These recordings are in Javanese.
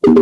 Bapak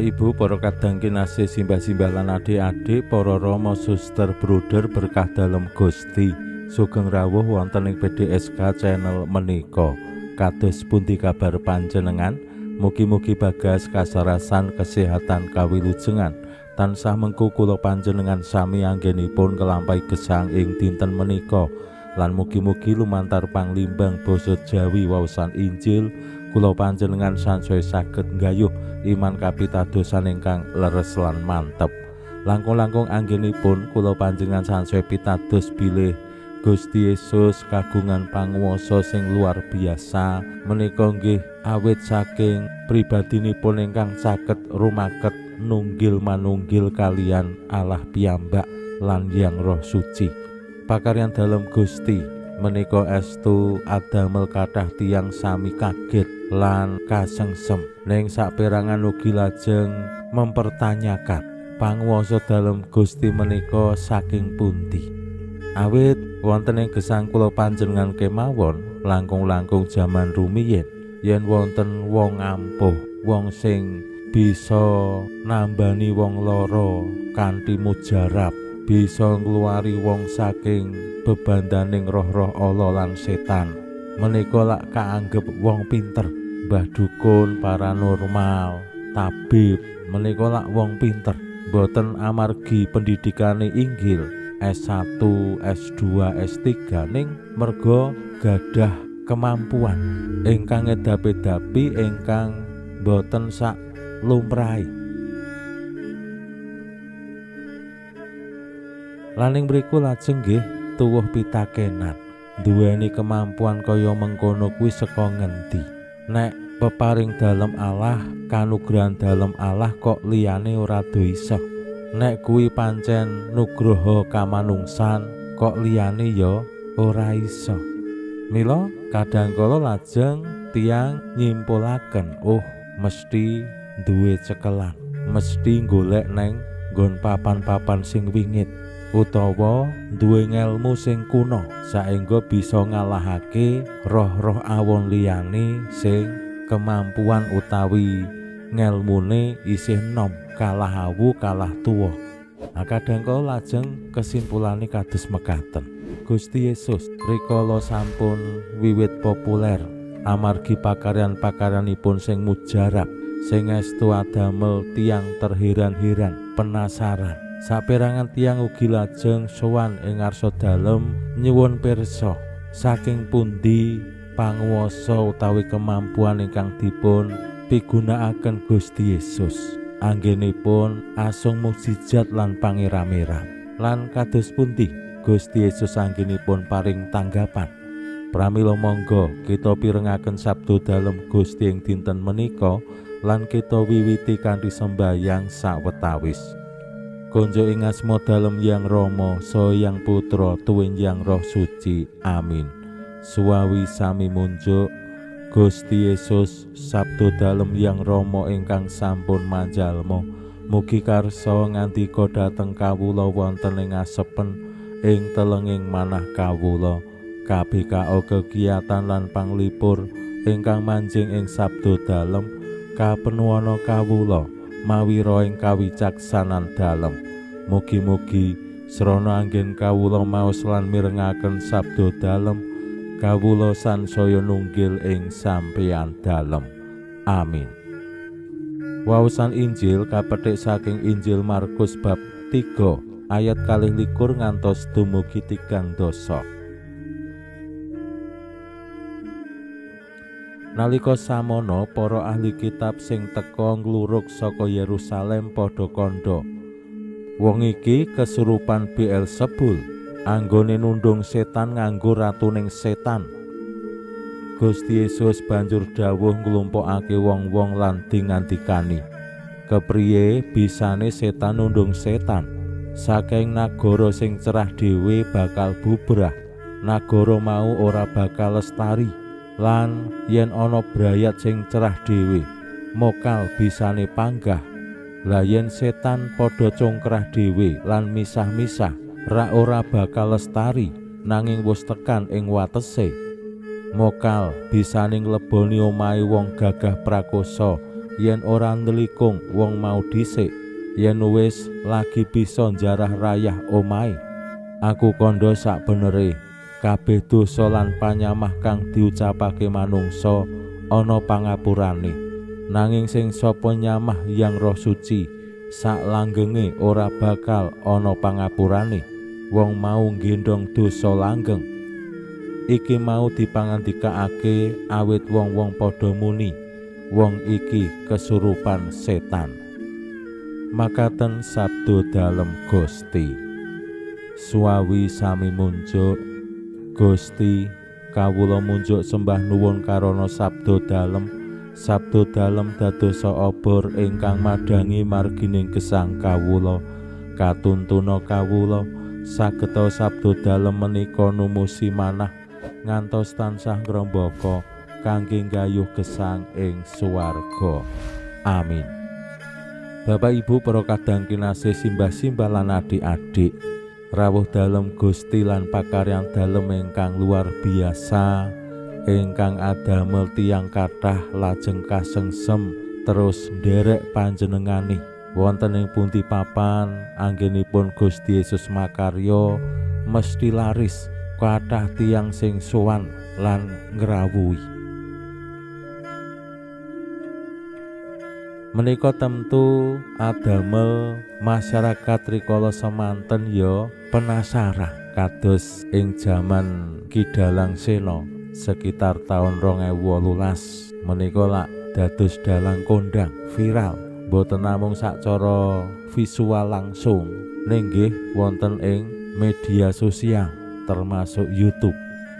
Ibu, para kadang kinasih simbah-simbah lan adik-adik, para rama suster bruder berkah dalem Gusti, sugeng rawuh wonten ing PDSK channel menika. Kados pundi kabar panjenengan? Mugi-mugi bagas kasarasan kesehatan kawilujengan tansah mengku kula panjenengan sami anggenipun kelampahi gesang ing dinten menika, lan mugi-mugi lumantar panglimbang basa Jawi waosan Injil kula panjenengan sansaya saged nggayuh iman kapitadosan ingkang leres lan mantep. Langkung-langkung anggenipun kula panjenengan sansaya pitados bilih Gusti Yesus kagungan panguwasa sing luar biasa menika nggih awit saking pribadinipun ingkang saged rumaket nunggil manunggil kalian Allah piyambak lan Hyang Roh Suci. Pakaryan dalem Gusti menika estu adamel kathah tiyang sami kaget lan kasengsem, ning saperangan ugi lajeng mempertanyakan panguwasa dalem Gusti menika saking pundi. Awit wonten ing gesang kula panjenengan kemawon langkung-langkung jaman rumiyin yen wonten wong ampuh, wong sing bisa nambani wong lara kanthi mujarab, bisa ngluwari wong saking bebandaning roh-roh ala lan setan, menika lak kaanggep wong pinter. Mbah dukun, paranormal, tabib menika lak wong pinter, boten amargi pendidikane inggil S1, S2, S3 ning merga gadah kemampuan ingkang edapi-dapi ingkang boten sak lumrahe. Laning mriku lajeng nggih tuwuh pitakenan, duweni kemampuan kaya mengkono kuwi saka ngendi? Nek peparing dalem Allah, kanugrahan dalem Allah kok liyane ora do iso. Nek kuwi pancen nugraha kamanungsan kok liyane ya ora iso. Mila kadangkala lajeng tiyang nyimpulaken, mesti duwe cekelan, mesti golek neng nggon papan-papan sing wingit, utawa duwe ngelmu sing kuno saengga bisa ngalahake roh-roh awon liyane sing kemampuan utawi ngelmune isih nom, kalah awu kalah tuwa. Kadangkala lajeng kesimpulane kados mekaten. Gusti Yesus rikala sampun wiwit populer amargi pakaryan-pakaryanipun sing mujarab, sing estu adamel tiyang terheran-heran, penasaran. Saperangan tiyang ugi lajeng sowan ing ngarsa dalem nyuwun pirsa saking pundi panguwasa utawi kemampuan ingkang dipun pigunakaken Gusti Yesus anggenipun asung mukjizat lan pangeram-eram. Lan kados pundi Gusti Yesus anggenipun paring tanggapan. Pramila monggo kita pirengaken sabda dalem Gusti ing dinten menika lan kita wiwiti kanthi sembahyang sawetawis. Konjo ing asma dalem Hyang Rama saha Hyang Putra tuwin Hyang Roh Suci. Amin. Suwawi sami munjuk Gusti Yesus sabda dalem Hyang Rama ingkang sampun manjalma, mugi karsa ngandika dhateng kawula wonten ing asepen ing telenging manah kawula, kabeh kegiatan lan panglipur ingkang manjing ing sabda dalem kapenuwana kawula mawi ing kawicaksanan dalem. Mugi-mugi srana anggen kawula maos lan mirengaken sabda dalem, kawula sansaya nunggil ing sampeyan dalem. Amin. Waosan Injil kapetik saking Injil Markus bab 3 ayat 21 ngantos dumugi 30. Nalika samono para ahli kitab sing teka nglurug saka Yerusalem padha kandha, wong iki kesurupan Beelzebul, anggone nundung setan nganggo ratuning setan. Gusti Yesus banjur dawuh nglumpukake wong-wong lan ngandikani, kepriye bisane setan nundung setan? Saking nagara sing cerah dhewe bakal bubrah, nagara mau ora bakal lestari, lan yen ana brayat sing cerah dhewe mokal bisane panggah. Lah yen setan padha congkrah dhewe lan misah-misah ora bakal lestari, nanging wis tekan ing watese. Mokal bisane ngleboni omahe wong gagah prakosa yen ora nelikung wong mau dhisik, yen wis lagi bisa njarah rayah omahe. Aku kandha sak benere kabeh dosa lan panyamah kang diucapake manungsa ana pangapurane, nanging sing sapa nyamah yang Roh Suci sak langgenge ora bakal ana pangapurane. Wong mau nggendong dosa langgeng. Iki mau dipangandikaake awit wong-wong padha muni wong iki kesurupan setan. Makaten sabda dalem Gusti. Suawi sami munjuk Gusti, kawula munjuk sembah nuwun karana sabda dalem dadosa obor ingkang madhangi margining gesang kawula. Katuntuna kawula sageta sabda dalem menika numusi manah ngantos tansah ngrembaka kangge nggayuh gesang ing swarga. Amin. Bapak Ibu para kadang kinasih simbah-simbah lan adik-adik, rawuh dalem Gusti lan pakaryan dalem ingkang luar biasa ingkang adamel tiyang kathah lajeng kasengsem terus nderek panjenenganing wonten ing pundi papan anggenipun Gusti Yesus makarya mesti laris kathah tiyang sing sowan lan ngrawuhi. Menika tentu adamel masyarakat rikala semanten ya penasaran kados ing jaman Kidalang Sena sekitar tahun 2018 menika lak dados dalang kondang viral boten namung sacara visual langsung ning nggih wonten ing media sosial termasuk YouTube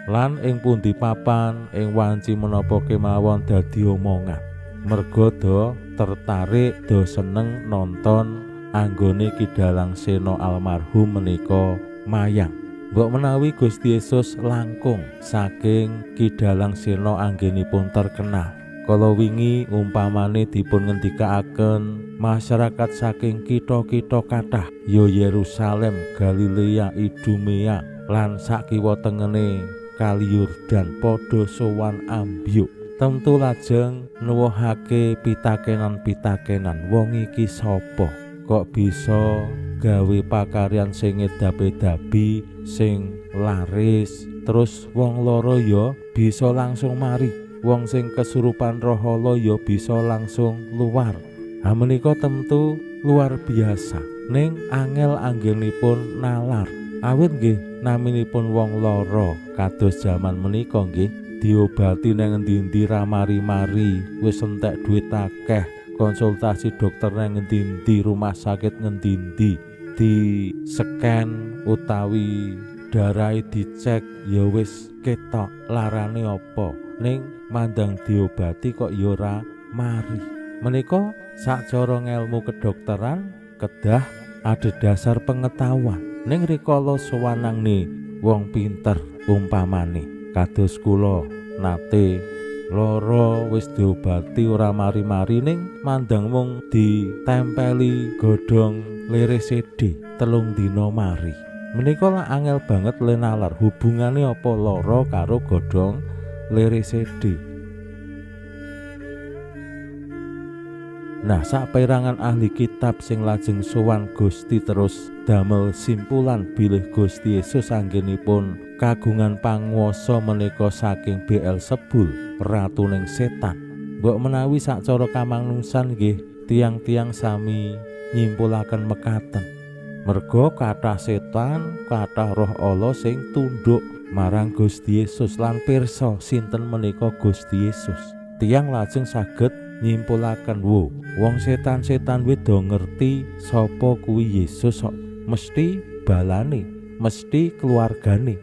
lan ing pundi papan ing wanci menapa kemawon dadi omongan. Merga do tertarik do seneng nonton anggone Kidalang Sena almarhum menika mayang. Mbok menawi Gusti Yesus langkung saking Kidalang Sena anggenipun terkenal. Kala wingi umpamane dipun ngendikaaken masyarakat saking kitha-kitha kathah ya Yerusalem, Galilea, Idumea lan sakiwa tengene Kali Yordan padha sowan ambyuk. Tentu lajeng nuwuhake pitakenan-pitakenan, wong iki sapa? Kok bisa gawe pakaryan sing edapi-edapi, sing laris, terus wong loro ya bisa langsung mari, wong sing kesurupan roh ala ya bisa langsung luar. Ha menika tentu luar biasa. Ning angel anggenipun nalar. Awit nggih naminipun wong loro kados jaman menika nggih diobati nang endi-endi ra mari-mari, wis entek duit akeh, konsultasi dokter nang endi-endi, rumah sakit ngendi-endi, di scan utawi darahe dicek ya wis ketok larane apa, ning mandang diobati kok ya ora mari. Menika sacara ngelmu kedokteran kedah adhedhasar pengetahuan, ning rikala sowanangne wong pinter umpamane kados kula nate loro wis diobati ora mari-mari ning mandang mung ditempeli godhong lere CD 3 dina mari. Menika lah angel banget lenalar hubungane apa loro karo godhong lere CD. Nah, saperangan ahli kitab sing lajeng sowan Gusti terus damel simpulan bilih Gusti Yesus anggenipun kagungan panguwasa menika saking Beelzebul, ratuning setan. Mbok menawi sacara kamanungsan nggih tiang-tiang sami nyimpulaken mekaten. Merga kathah setan, kathah roh ala sing tunduk marang Gusti Yesus lan pirsa sinten menika Gusti Yesus. Tiang lajeng saged nyimpulaken wong setan-setan wis do ngerti sapa kuwi Yesus kok mesti balane, mesti keluargane.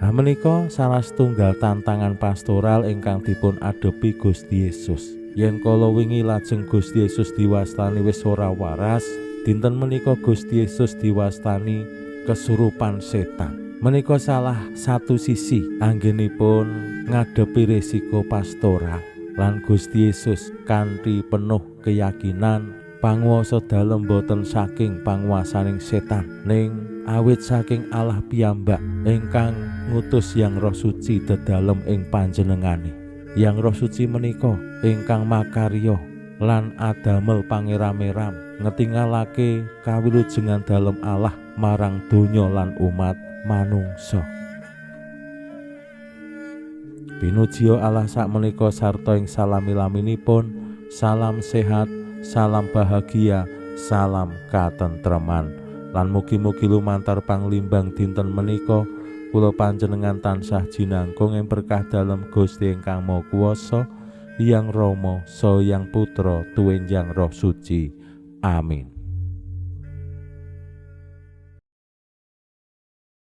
Ha menika salah setunggal tantangan pastoral ingkang dipun adepi Gusti Yesus. Yen kala wingi lajeng Gusti Yesus diwastani wis ora waras, dinten menika Gusti Yesus diwastani kesurupan setan. Menika salah satu sisi anggenipun ngadepi risiko pastoral lan Gusti Yesus kanthi penuh keyakinan panguwasa dalem boten saking panguwasaning setan ning awit saking Allah piyambak ingkang ngutus Yang Roh Suci dedalem ing panjenengane. Yang Roh Suci menika ingkang makarya lan adamel pangeram-eram ngetingalake kawilujengan dalem Allah marang donya lan umat manungsa. Pinujio Allah sakmenika sarta ing salami-laminipun, salam sehat, salam bahagia, salam katentreman, lan mugi-mugi lumantar panglimbang dinten menika kula panjenengan tansah jinangkung ing berkah dalem Gusti ingkang Maha Kuwasa, Hyang Rama saha Hyang Putra tuwin Hyang Roh Suci. Amin.